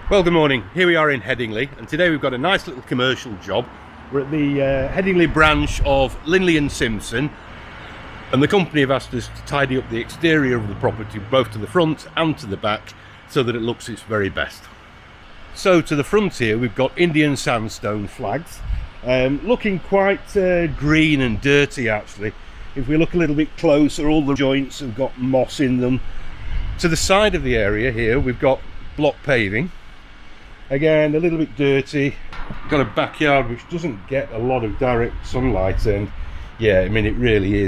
Well, good morning. Here we are in Headingley, and today we've got a nice little commercial job. We're at the Headingley Branch of Linley Simpson, and the company have asked us to tidy up the exterior of the property, both to the front and to the back, so that it looks its very best. So to the front here we've got Indian sandstone flags, looking quite green and dirty actually. If we look a little bit closer, all the joints have got moss in them. To the side of the area here we've got block paving. Again, a little bit dirty. Got a backyard which doesn't get a lot of direct sunlight, and yeah, I mean, it really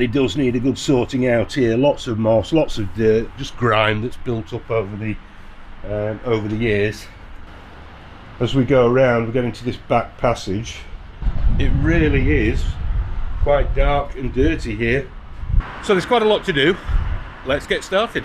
does need a good sorting out here. Lots of moss, lots of dirt, just grime that's built up over the years. As we go around, we're getting to this back passage. It really is quite dark and dirty here. So there's quite a lot to do. Let's get started.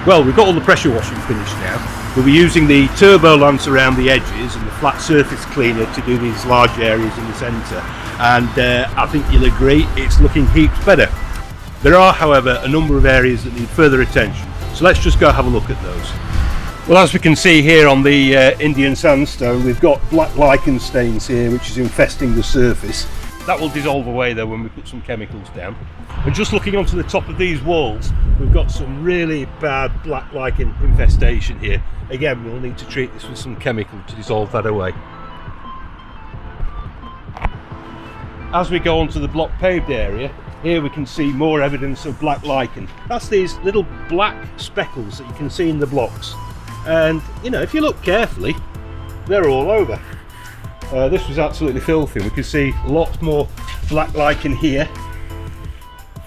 Well, we've got all the pressure washing finished now. We'll be using the turbo lamps around the edges and the flat surface cleaner to do these large areas in the centre, and I think you'll agree it's looking heaps better. There are, however, a number of areas that need further attention, so let's just go have a look at those. Well, as we can see here on the Indian sandstone, we've got black lichen stains here which is infesting the surface. That will dissolve away though when we put some chemicals down. And just looking onto the top of these walls, we've got some really bad black lichen infestation here. Again, we'll need to treat this with some chemical to dissolve that away. As we go onto the block paved area, here we can see more evidence of black lichen. That's these little black speckles that you can see in the blocks. And you know, if you look carefully, they're all over. This was absolutely filthy. We can see lots more black lichen here.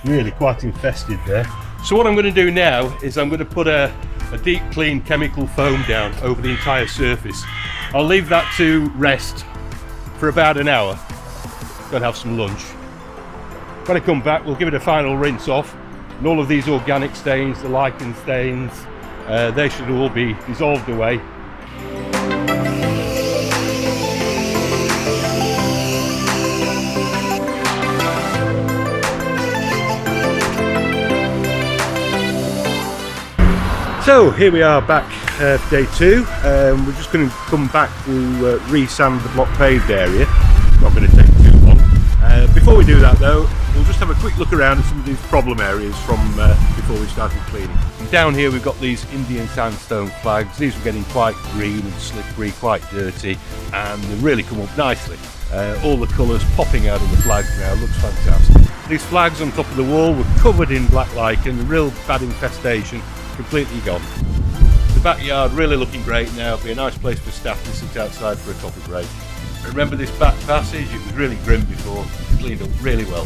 Really quite infested there. So what I'm going to do now is I'm going to put a deep clean chemical foam down over the entire surface. I'll leave that to rest for about an hour. Go and have some lunch. When I come back, we'll give it a final rinse off, and all of these organic stains, the lichen stains, they should all be dissolved away. So here we are back for day two. We're just going to come back to re-sand the block paved area. Not going to take too long. Before we do that though, we'll just have a quick look around at some of these problem areas from before we started cleaning. And down here we've got these Indian sandstone flags. These are getting quite green and slippery, quite dirty, and they really come up nicely. All the colours popping out of the flags now, looks fantastic. These flags on top of the wall were covered in black lichen, real bad infestation. Completely gone. The backyard really looking great now. It'll be a nice place for staff to sit outside for a coffee break. Remember this back passage? It was really grim before. It's cleaned up really well.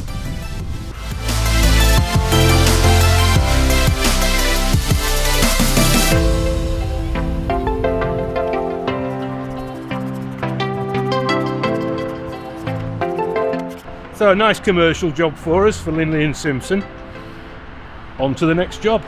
So a nice commercial job for us for Linley Simpson. On to the next job.